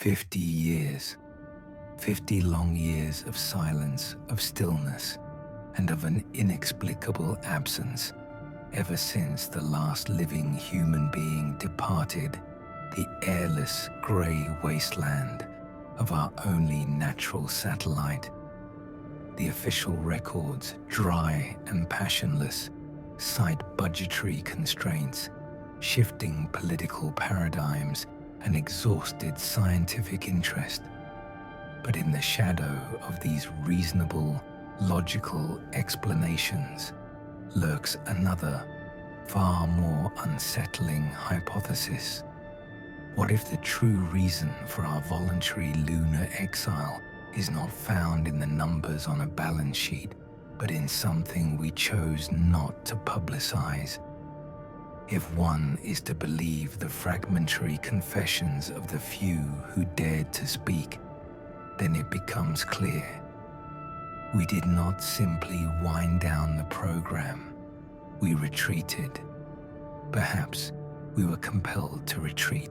50 years. 50 long years of silence, of stillness, and of an inexplicable absence ever since the last living human being departed the airless grey wasteland of our only natural satellite. The official records, dry and passionless, cite budgetary constraints, shifting political paradigms, and exhausted scientific interest. But in the shadow of these reasonable, logical explanations lurks another, far more unsettling hypothesis. What if the true reason for our voluntary lunar exile is not found in the numbers on a balance sheet, but in something we chose not to publicize? If one is to believe the fragmentary confessions of the few who dared to speak, then it becomes clear. We did not simply wind down the program, we retreated. Perhaps we were compelled to retreat.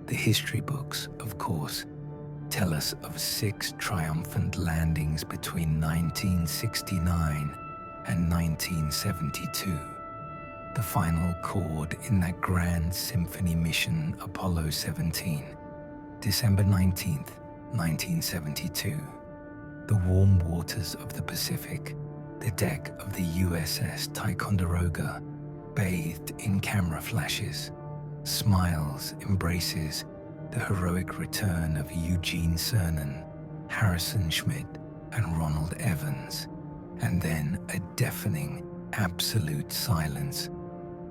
The history books, of course, tell us of 6 triumphant landings between 1969 and 1972. The final chord in that grand symphony mission Apollo 17, December 19th, 1972. The warm waters of the Pacific, the deck of the USS Ticonderoga, bathed in camera flashes, smiles, embraces, the heroic return of Eugene Cernan, Harrison Schmitt, and Ronald Evans, and then a deafening, absolute silence,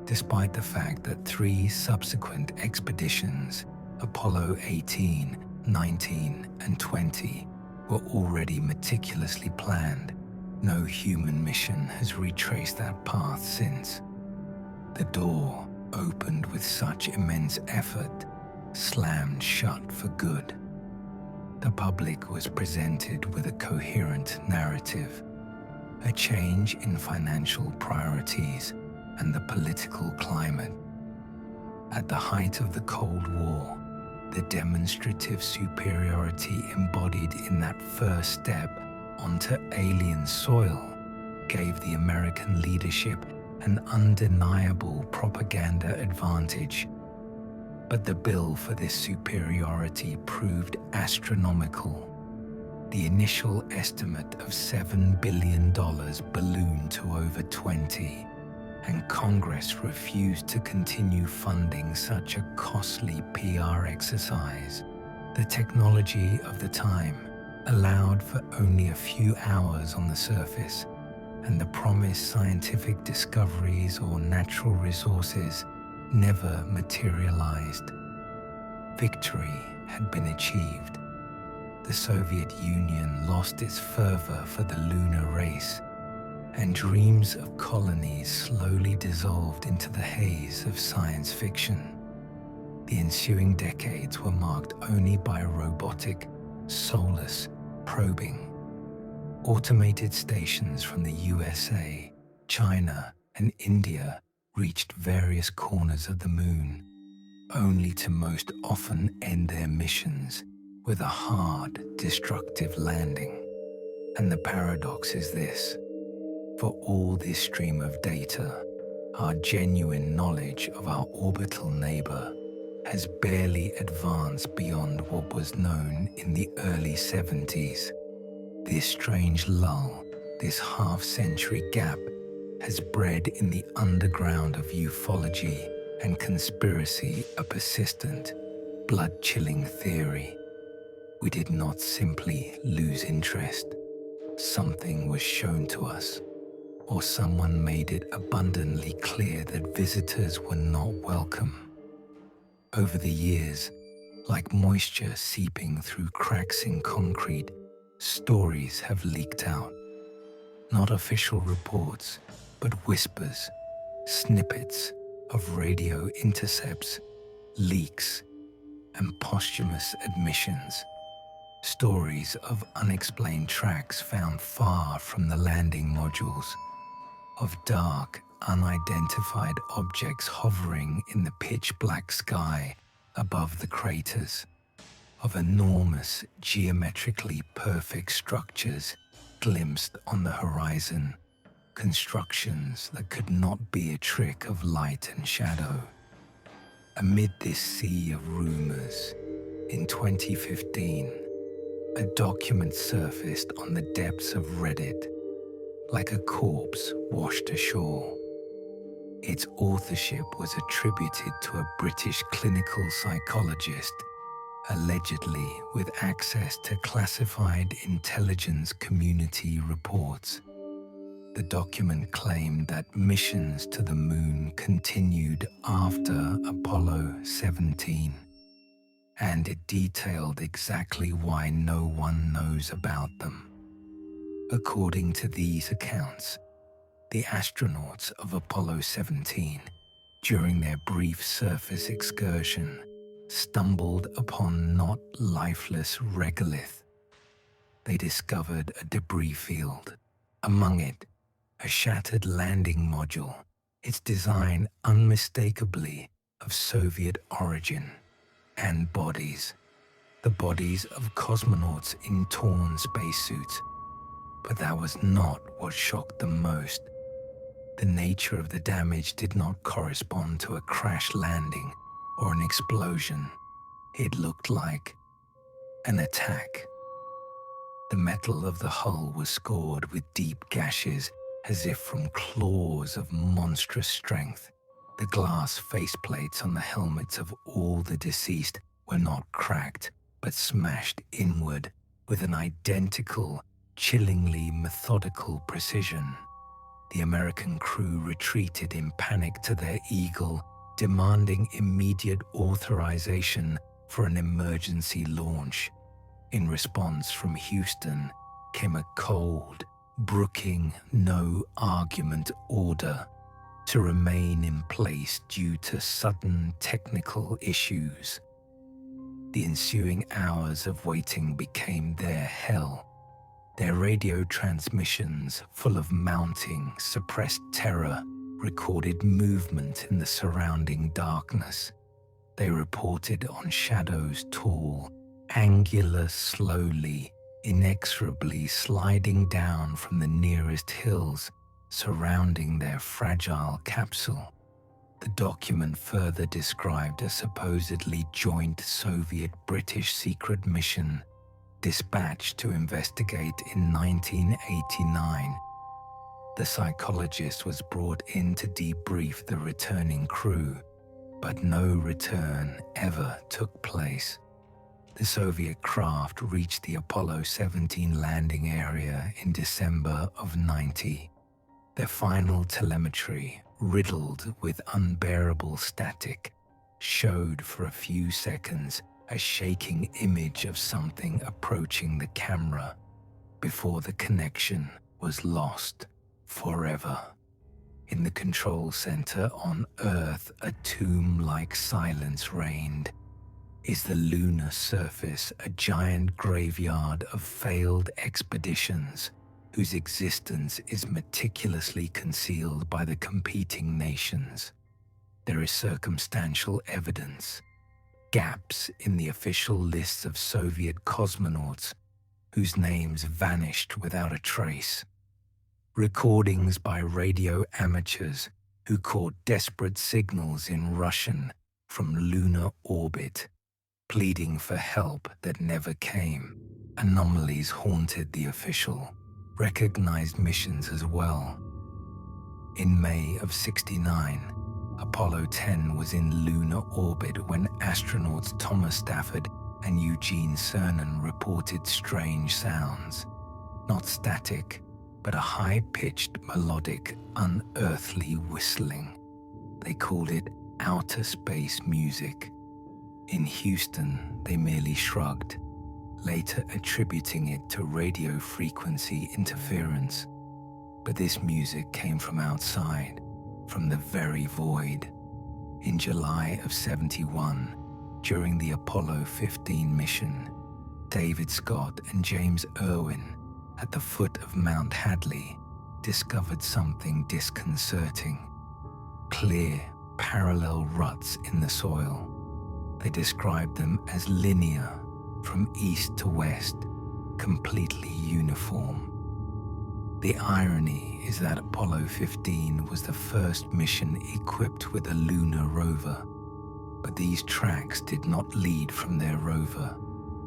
despite the fact that 3 subsequent expeditions, Apollo 18, 19, and 20, were already meticulously planned. No human mission has retraced that path since. The door, opened with such immense effort, slammed shut for good. The public was presented with a coherent narrative, a change in financial priorities and the political climate. At the height of the Cold War, the demonstrative superiority embodied in that first step onto alien soil gave the American leadership an undeniable propaganda advantage. But the bill for this superiority proved astronomical. The initial estimate of $7 billion ballooned to over 20, and Congress refused to continue funding such a costly PR exercise. The technology of the time allowed for only a few hours on the surface, and the promised scientific discoveries or natural resources never materialized. Victory had been achieved. The Soviet Union lost its fervor for the lunar race, and dreams of colonies slowly dissolved into the haze of science fiction. The ensuing decades were marked only by robotic, soulless probing. Automated stations from the USA, China, and India reached various corners of the moon, only to most often end their missions with a hard, destructive landing. And the paradox is this: for all this stream of data, our genuine knowledge of our orbital neighbor has barely advanced beyond what was known in the early 70s. This strange lull, this half-century gap, has bred in the underground of ufology and conspiracy a persistent, blood-chilling theory. We did not simply lose interest. Something was shown to us, or someone made it abundantly clear that visitors were not welcome. Over the years, like moisture seeping through cracks in concrete, stories have leaked out. Not official reports, but whispers, snippets of radio intercepts, leaks, and posthumous admissions. Stories of unexplained tracks found far from the landing modules, of dark, unidentified objects hovering in the pitch-black sky above the craters, of enormous, geometrically perfect structures glimpsed on the horizon, constructions that could not be a trick of light and shadow. Amid this sea of rumors, in 2015, a document surfaced on the depths of Reddit, like a corpse washed ashore. Its authorship was attributed to a British clinical psychologist, allegedly with access to classified intelligence community reports. The document claimed that missions to the moon continued after Apollo 17, and it detailed exactly why no one knows about them. According to these accounts, the astronauts of Apollo 17, during their brief surface excursion, stumbled upon not lifeless regolith. They discovered a debris field. Among it, a shattered landing module, its design unmistakably of Soviet origin, and bodies, the bodies of cosmonauts in torn spacesuits. But that was not what shocked them most. The nature of the damage did not correspond to a crash landing or an explosion. It looked like an attack. The metal of the hull was scored with deep gashes as if from claws of monstrous strength. The glass faceplates on the helmets of all the deceased were not cracked, but smashed inward with an identical, chillingly methodical precision. The American crew retreated in panic to their Eagle, demanding immediate authorization for an emergency launch. In response from Houston came a cold, brooking, no-argument order to remain in place due to sudden technical issues. The ensuing hours of waiting became their hell. Their radio transmissions, full of mounting, suppressed terror, recorded movement in the surrounding darkness. They reported on shadows tall, angular, slowly, inexorably sliding down from the nearest hills, surrounding their fragile capsule. The document further described a supposedly joint Soviet-British secret mission dispatched to investigate in 1989. The psychologist was brought in to debrief the returning crew, but no return ever took place. The Soviet craft reached the Apollo 17 landing area in December of 90. Their final telemetry, riddled with unbearable static, showed for a few seconds a shaking image of something approaching the camera before the connection was lost forever. In the control center on Earth, a tomb-like silence reigned. Is the lunar surface a giant graveyard of failed expeditions whose existence is meticulously concealed by the competing nations? There is circumstantial evidence, gaps in the official lists of Soviet cosmonauts whose names vanished without a trace, recordings by radio amateurs who caught desperate signals in Russian from lunar orbit, pleading for help that never came. Anomalies haunted the official, recognized missions as well. In May of '69, Apollo 10 was in lunar orbit when astronauts Thomas Stafford and Eugene Cernan reported strange sounds. Not static, but a high-pitched, melodic, unearthly whistling. They called it outer space music. In Houston, they merely shrugged, later attributing it to radio frequency interference. But this music came from outside, from the very void. In July of '71, during the Apollo 15 mission, David Scott and James Irwin, at the foot of Mount Hadley, discovered something disconcerting. Clear, parallel ruts in the soil. They described them as linear, from east to west, completely uniform. The irony is that Apollo 15 was the first mission equipped with a lunar rover, but these tracks did not lead from their rover.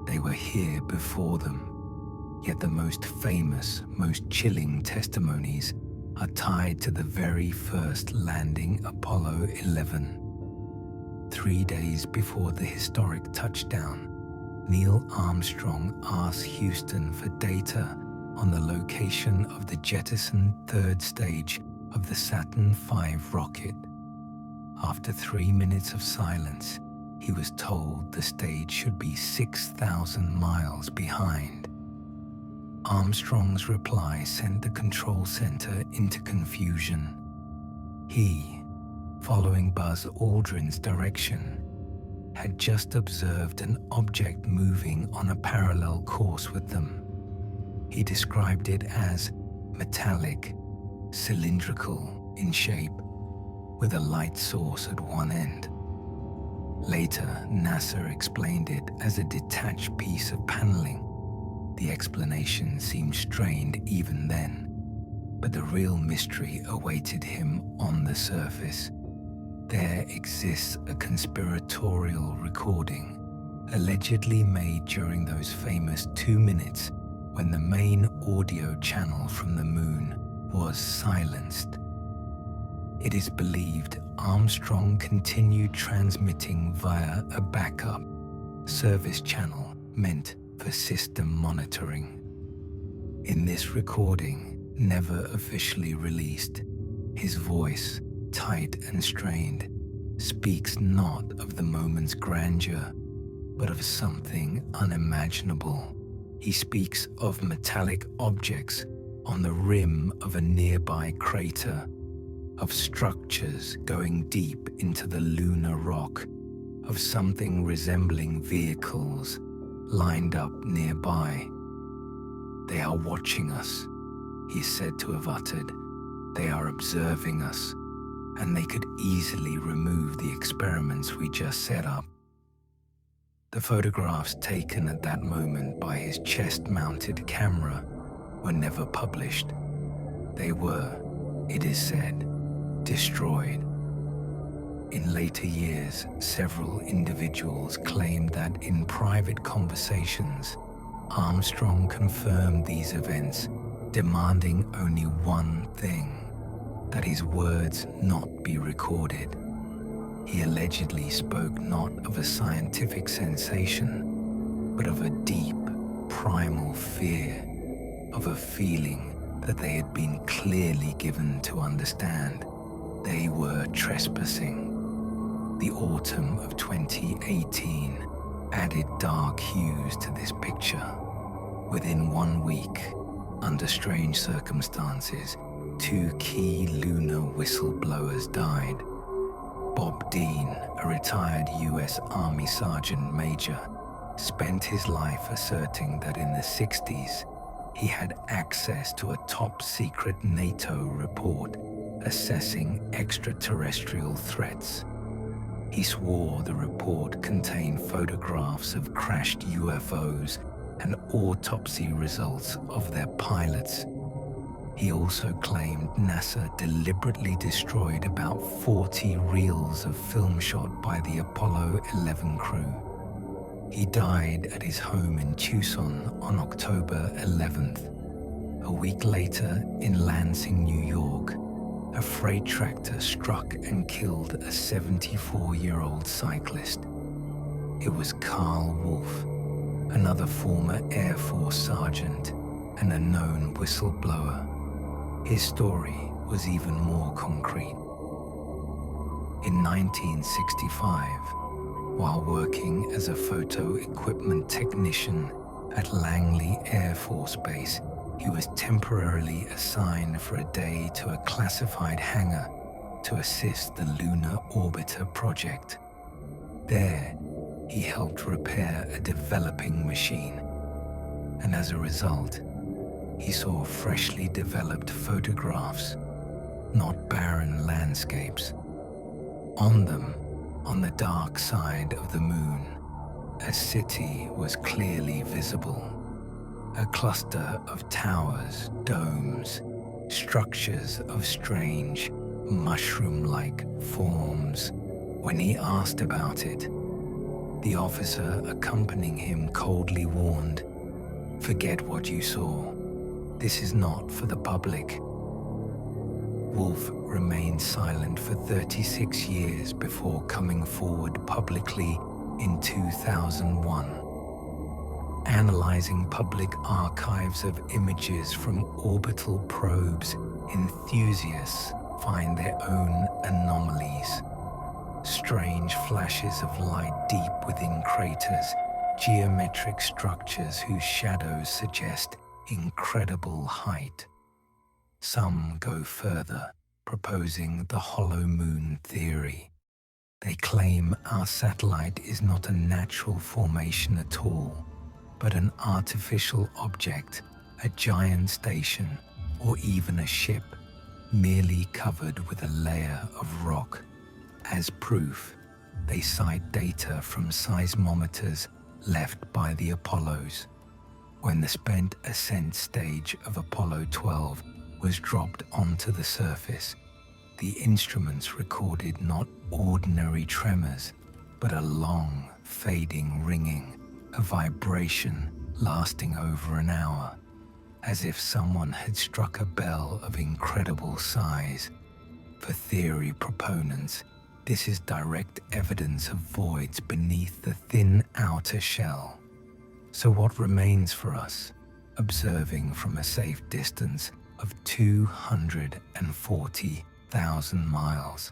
They were here before them. Yet the most famous, most chilling testimonies are tied to the very first landing, Apollo 11. 3 days before the historic touchdown, Neil Armstrong asked Houston for data on the location of the jettisoned third stage of the Saturn V rocket. After 3 minutes of silence, he was told the stage should be 6,000 miles behind. Armstrong's reply sent the control center into confusion. He, following Buzz Aldrin's direction, had just observed an object moving on a parallel course with them. He described it as metallic, cylindrical in shape, with a light source at one end. Later, NASA explained it as a detached piece of paneling. The explanation seemed strained even then, but the real mystery awaited him on the surface. There exists a conspiratorial recording, allegedly made during those famous 2 minutes when the main audio channel from the moon was silenced. It is believed Armstrong continued transmitting via a backup service channel meant for system monitoring. In this recording, never officially released, his voice, tight and strained, speaks not of the moment's grandeur, but of something unimaginable. He speaks of metallic objects on the rim of a nearby crater, of structures going deep into the lunar rock, of something resembling vehicles lined up nearby. They are watching us, he is said to have uttered. They are observing us, and they could easily remove the experiments we just set up. The photographs taken at that moment by his chest-mounted camera were never published. They were, it is said, destroyed. In later years, several individuals claimed that in private conversations, Armstrong confirmed these events, demanding only one thing: that his words not be recorded. He allegedly spoke not of a scientific sensation, but of a deep, primal fear, of a feeling that they had been clearly given to understand. They were trespassing. The autumn of 2018 added dark hues to this picture. Within 1 week, under strange circumstances, 2 key lunar whistleblowers died. Bob Dean, a retired US Army Sergeant Major, spent his life asserting that in the 60s, he had access to a top-secret NATO report assessing extraterrestrial threats. He swore the report contained photographs of crashed UFOs and autopsy results of their pilots. He also claimed NASA deliberately destroyed about 40 reels of film shot by the Apollo 11 crew. He died at his home in Tucson on October 11th. A week later, in Lansing, New York, a freight tractor struck and killed a 74-year-old cyclist. It was Karl Wolfe, another former Air Force sergeant and a known whistleblower. His story was even more concrete. In 1965, while working as a photo equipment technician at Langley Air Force Base, he was temporarily assigned for a day to a classified hangar to assist the Lunar Orbiter project. There, he helped repair a developing machine, and as a result, he saw freshly developed photographs, not barren landscapes. On them, on the dark side of the moon, A city was clearly visible. A cluster of towers, domes, structures of strange, mushroom-like forms. When he asked about it, the officer accompanying him coldly warned, "Forget what you saw. This is not for the public." Wolfe remained silent for 36 years before coming forward publicly in 2001. Analyzing public archives of images from orbital probes, enthusiasts find their own anomalies. Strange flashes of light deep within craters, geometric structures whose shadows suggest incredible height. Some go further, proposing the hollow moon theory. They claim our satellite is not a natural formation at all, but an artificial object, a giant station, or even a ship, merely covered with a layer of rock. As proof, they cite data from seismometers left by the Apollos. When the spent ascent stage of Apollo 12 was dropped onto the surface, the instruments recorded not ordinary tremors, but a long, fading ringing, a vibration lasting over an hour, as if someone had struck a bell of incredible size. For theory proponents, this is direct evidence of voids beneath the thin outer shell. So what remains for us, observing from a safe distance of 240,000 miles?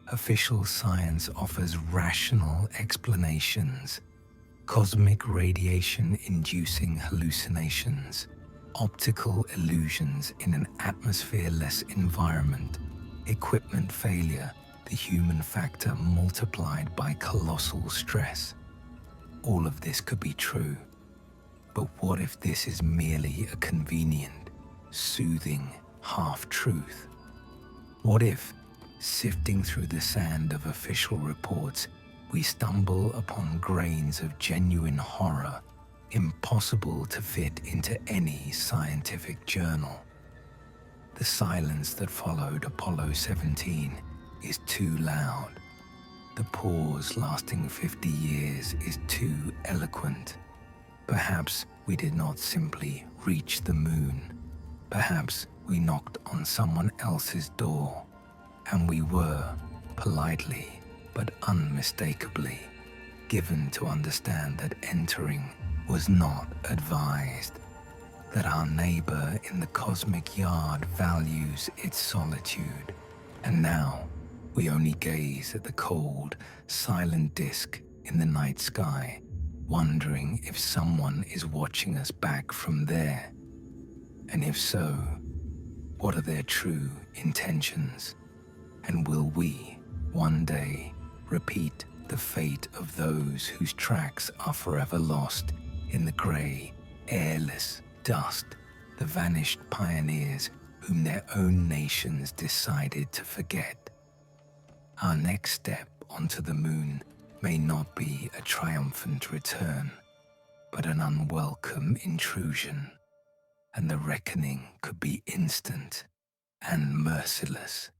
Official science offers rational explanations: cosmic radiation inducing hallucinations, optical illusions in an atmosphere-less environment, equipment failure, the human factor multiplied by colossal stress. All of this could be true, but what if this is merely a convenient, soothing half-truth? What if, sifting through the sand of official reports, we stumble upon grains of genuine horror, impossible to fit into any scientific journal? The silence that followed Apollo 17 is too loud. The pause lasting 50 years is too eloquent. Perhaps we did not simply reach the moon. Perhaps we knocked on someone else's door, and we were, politely but unmistakably, given to understand that entering was not advised, that our neighbor in the cosmic yard values its solitude, and now we only gaze at the cold, silent disk in the night sky, wondering if someone is watching us back from there. And if so, what are their true intentions? And will we, one day, repeat the fate of those whose tracks are forever lost in the grey, airless dust, the vanished pioneers whom their own nations decided to forget? Our next step onto the moon may not be a triumphant return, but an unwelcome intrusion, and the reckoning could be instant and merciless.